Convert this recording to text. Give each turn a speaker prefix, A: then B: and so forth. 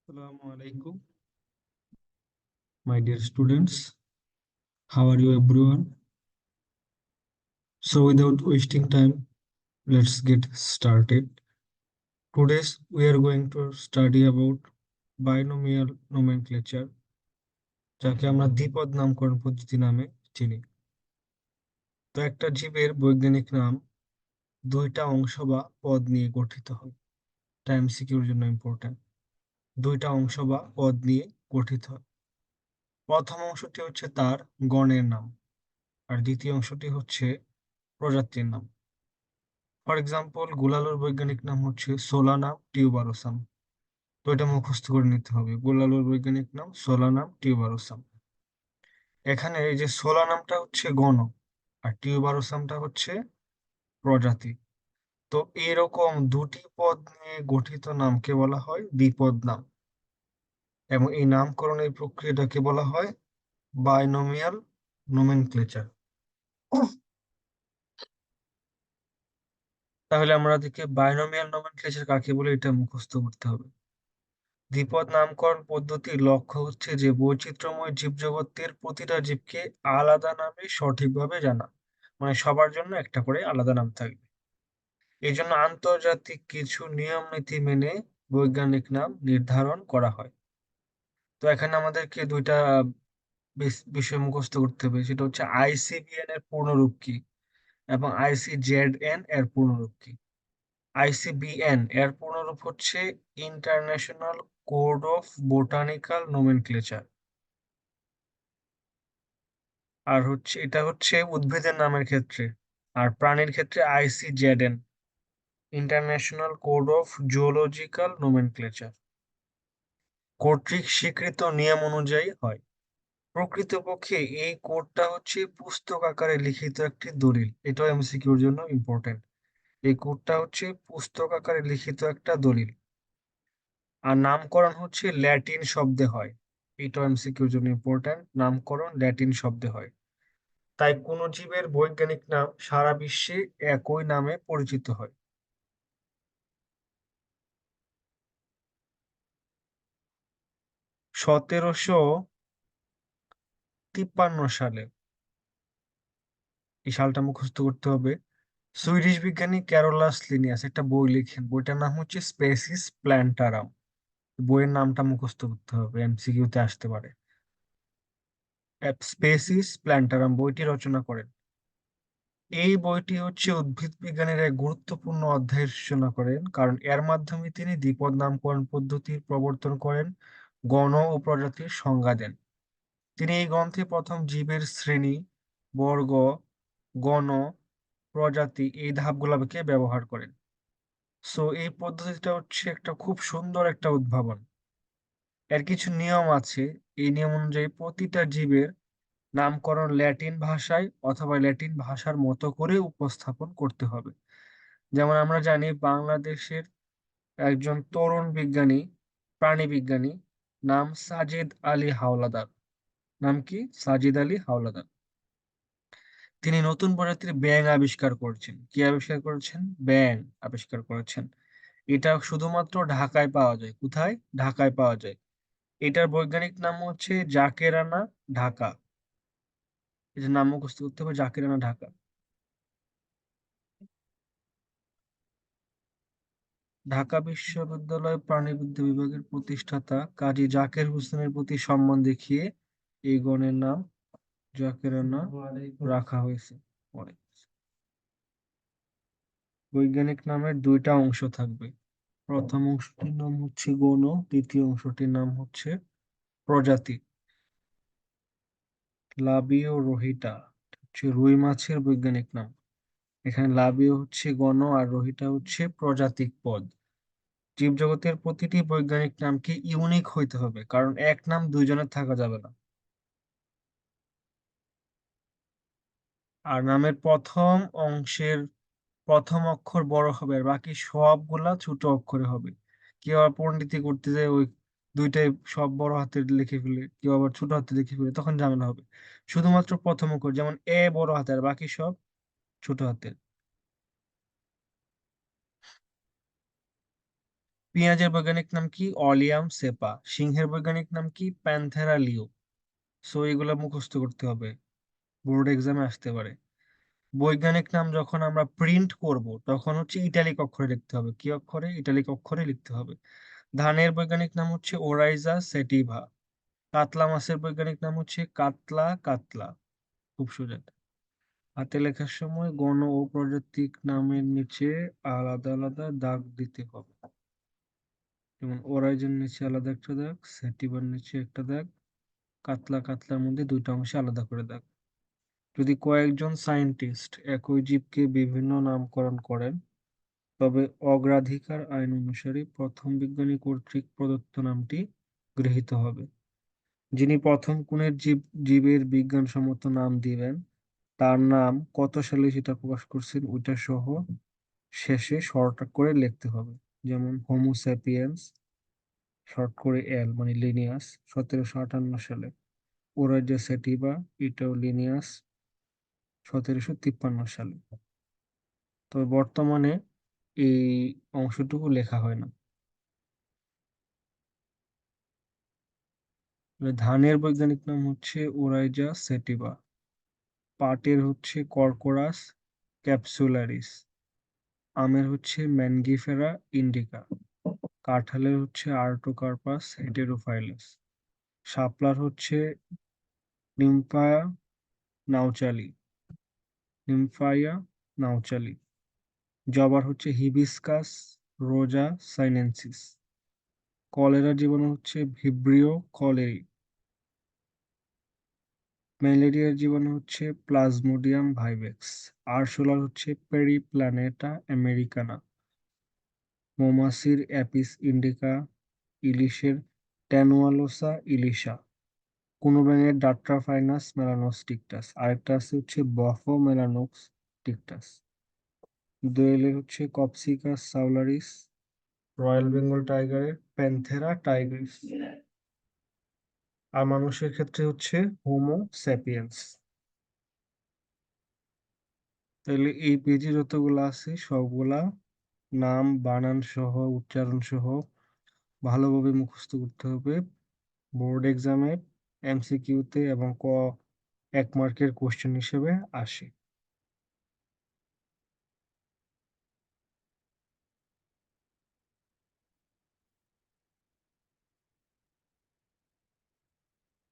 A: Assalamu alaikum, my dear students. How are you, everyone? So, without wasting time, let's get started. Today, we are going to study about binomial nomenclature, যাকে আমরা দ্বিপদ নামকরণ পদ্ধতি নামে চিনি। তো একটা জীবের বৈজ্ঞানিক নাম দুইটা অংশ বা পদ নিয়ে গঠিত হয়। এটা এমসিকিউর জন্য ইম্পর্টেন্ট। দুইটা অংশ বা পদ নিয়ে গঠিত হয়। প্রথম অংশটি হচ্ছে তার গণের নাম, আর দ্বিতীয় অংশটি হচ্ছে প্রজাতির নাম। ফর এক্সাম্পল, গোলালুর বৈজ্ঞানিক নাম হচ্ছে সোলানাম টিউবারোসাম। তো এটা মুখস্থ করে নিতে হবে। গোলালুর বৈজ্ঞানিক নাম সোলানাম টিউবারোসাম। এখানে এই যে সোলানামটা হচ্ছে গণ, আর টিউবারোসামটা হচ্ছে প্রজাতি। তো এরকম দুটি পদ নিয়ে গঠিত নামকে বলা হয় দ্বিপদ নাম, এবং এই নামকরণের প্রক্রিয়াটাকে বলা হয় বাইনোমিয়াল নোমেনক্লেচার। তাহলে আমাদেরকে বাইনোমিয়াল নোমেনক্লেচার কাকে বলে এটা মুখস্থ করতে হবে। দ্বিপদ নামকরণ পদ্ধতির লক্ষ্য হচ্ছে যে বৈচিত্র্যময় জীবজগতের প্রতিটা জীবকে আলাদা নামে সঠিকভাবে জানা, মানে সবার জন্য একটা করে আলাদা নাম থাকবে। এই জন্য আন্তর্জাতিক কিছু নিয়ম নীতি মেনে বৈজ্ঞানিক নাম নির্ধারণ করা হয়। তো এখানে আমাদেরকে দুইটা বিষয় মুখস্থ করতে হবে, সেটা হচ্ছে আইসিবিএন এর পূর্ণরূপ কি এবং আইসিজেডএন এর পূর্ণরূপ কি। আইসিবিএন এর পূর্ণরূপ হচ্ছে international code of botanical nomenclature, আর হচ্ছে এটা হচ্ছে উদ্ভিদের নামের ক্ষেত্রে। আর প্রাণীর ক্ষেত্রে ICZN, international code of zoological nomenclature, কর্তৃক স্বীকৃত নিয়ম অনুযায়ী হয়। প্রকৃতপক্ষে এই কোডটা হচ্ছে পুস্তক আকারে লিখিত একটি দলিল। এটাও এমসিকিউর জন্য ইম্পর্টেন্ট। এই কোডটা হচ্ছে পুস্তক আকারে লিখিত একটা দলিল। আর নামকরণ হচ্ছে ল্যাটিন শব্দে হয়। এটাও এমসিকিউর জন্য ইম্পর্টেন্ট, নামকরণ ল্যাটিন শব্দে হয়। তাই কোনো জীবের বৈজ্ঞানিক নাম সারা বিশ্বে একই নামে পরিচিত হয়। 1753 সালে, এই সালটা মুখস্থ করতে হবে, সুইডিশ বিজ্ঞানী ক্যারোলাস লিনিয়াস একটা বই লিখেন। বইটার নাম হচ্ছে স্পেসিস প্ল্যান্টারাম। বইয়ের নামটা মুখস্থ করতে হবে, এমসিকিউতে আসতে পারে। স্পেসিস প্ল্যান্টারাম বইটি রচনা করেন। এই বইটি হচ্ছে উদ্ভিদ বিজ্ঞানের এক গুরুত্বপূর্ণ অধ্যায়ের সূচনা করেন, কারণ এর মাধ্যমে তিনি দ্বিপদ নামকরণ পদ্ধতির প্রবর্তন করেন, গণ ও প্রজাতির সংজ্ঞা দেন। তিনি এই গ্রন্থে প্রথম জীবের শ্রেণী, বর্গ, গণ, প্রজাতি এই ধাপগুলোকে ব্যবহার করেন। সো এই পদ্ধতিটা হচ্ছে একটা খুব সুন্দর একটা উদ্ভাবন। এর কিছু নিয়ম আছে। এই নিয়ম অনুযায়ী প্রতিটা জীবের নামকরণ ল্যাটিন ভাষায় অথবা ল্যাটিন ভাষার মতো করে উপস্থাপন করতে হবে। যেমন আমরা জানি বাংলাদেশের একজন তরুণ বিজ্ঞানী, প্রাণী বিজ্ঞানী, নাম সাজিদ আলী হাওলাদার। নাম কি? সাজিদ আলী হাওলাদার। তিনি নতুন প্রজাতির ব্যাঙ আবিষ্কার করেছেন। কি আবিষ্কার করেছেন? ব্যাঙ আবিষ্কার করেছেন। এটা শুধুমাত্র ঢাকায় পাওয়া যায়। কোথায়? ঢাকায় পাওয়া যায়। এটার বৈজ্ঞানিক নাম হচ্ছে জাকেরানা ঢাকা। এটার নাম মুখস্থ করতে হবে, জাকেরানা ঢাকা। ঢাকা বিশ্ববিদ্যালয় প্রাণিবিদ্যা বিভাগের প্রতিষ্ঠাতা কাজী জাকের হোসেনের প্রতি সম্মান দেখিয়ে এই গণের নাম জাকেরানা রাখা হয়েছে। পরে বৈজ্ঞানিক নামের দুইটা অংশ থাকবে। প্রথম অংশটির নাম হচ্ছে গণ, দ্বিতীয় অংশটির নাম হচ্ছে প্রজাতি। লাবিও রোহিটা হচ্ছে রুই মাছের বৈজ্ঞানিক নাম। এখানে লাবিও হচ্ছে গণ আর রোহিটা হচ্ছে প্রজাতিক পদ। জীবজগতের প্রতিটি বৈজ্ঞানিক নামকে ইউনিক হইতে হবে, কারণ এক নাম দুইজনের থাকা যাবে না। আর নামের প্রথম অংশের প্রথম অক্ষর বড় হবে আর বাকি সবগুলা ছোট অক্ষরে হবে। কেউ আবার পণ্ডিতি করতে যায় ওই দুইটাই সব বড় হাতের লিখে ফেলে, কেউ আবার ছোট হাতে লিখে ফেলে, তখন ঝামেলা হবে। শুধুমাত্র প্রথম অক্ষর, যেমন এ বড় হাতের, বাকি সব ছোট হাতের। পেঁয়াজের বৈজ্ঞানিক নাম কি? অলিয়াম সেপা। সিংহের বৈজ্ঞানিক নাম কি? প্যান্থেরা লিও। সো এগুলো মুখস্থ করতে হবে, বোর্ড এক্সামে আসতে পারে। বৈজ্ঞানিক নাম যখন আমরা প্রিন্ট করব তখন হচ্ছে ইটালিক অক্ষরে লিখতে হবে। কি অক্ষরে? ইটালিক অক্ষরে লিখতে হবে। ধানের বৈজ্ঞানিক নাম হচ্ছে ওরাইজা সেটিভা। কাতলা মাছের বৈজ্ঞানিক নাম হচ্ছে কাতলা কাতলা। খুব সোজা। হাতে লেখার সময় গণ ও প্রজাতিক নামের নিচে আলাদা আলাদা দাগ দিতে হবে। যেমন ওরাইজের নিচে আলাদা একটা দাগ, সেটিভার নিচে একটা দাগ, কাতলা কাতলার মধ্যে দুইটা অংশে আলাদা করে দাগ। যদি কয়েকজন সায়েন্টিস্ট একই জীবকে বিভিন্ন নামকরণ করেন, তবে অগ্রাধিকার আইন অনুসারে প্রথম বিজ্ঞানী কর্তৃক প্রদত্ত নামটি গৃহীত হবে। যিনি প্রথম কোনের জীবের বিজ্ঞানসম্মত নাম দিবেন, তার নাম কত সালে সেটা প্রকাশ করছেন ওইটা সহ শেষে শর্ট করে লিখতে হবে। যেমন হোমো স্যাপিয়েন্স, শর্ট করে এল মানে লিনিয়াস, 1758 সালে। ওরাইজা সেটিভা, এটাও লিনিয়াস, 1753 সালে। তবে বর্তমানে এই অংশটুকু লেখা হয় না। ধানের বৈজ্ঞানিক নাম হচ্ছে ওরাইজা সেটিভা। পাটের হচ্ছে কর্কোরাস ক্যাপসুলারিস। আমের হচ্ছে ম্যানগিফেরা ইন্ডিকা। কাঁঠালের হচ্ছে আর্টোকার্পাস হেটেরোফাইলাস। শাপলার হচ্ছে নিম্ফায়া নাউচালি, নিম্ফাইয়া নাউচালি। জবার হচ্ছে হিবিস্কাস রোজা সাইনেনসিস। কলেরার জীবাণু হচ্ছে ভিব্রিও কলেরি। ম্যালেরিয়ার জীবাণু হচ্ছে প্লাজমোডিয়াম ভাইভেক্স। আরশোলার হচ্ছে পেরিপ্ল্যানেটা আমেরিকানা। মৌমাছির অ্যাপিস ইন্ডিকা। ইলিশের ট্যানুয়ালোসা ইলিশা। কোনো ব্যাঙের ডাট্রাফাইনাস মেলানোস্টিকটাস। আরেকটা আছে হচ্ছে বফো মেলানোস্টিকটাস। দোয়েলের হচ্ছে কপসিকাস সাউলারিস। রয়্যাল বেঙ্গল টাইগারের প্যান্থেরা টাইগ্রিস। আর মানুষের ক্ষেত্রে হচ্ছে হোমো স্যাপিয়েন্স। তাহলে এই পেজে যতগুলো আছে সবগুলা নাম বানান সহ উচ্চারণ সহ ভালোভাবে মুখস্থ করতে হবে। বোর্ড এক্সামে এমসিকিউতে এবং 1 মার্কের কোশ্চেন হিসেবে আসে।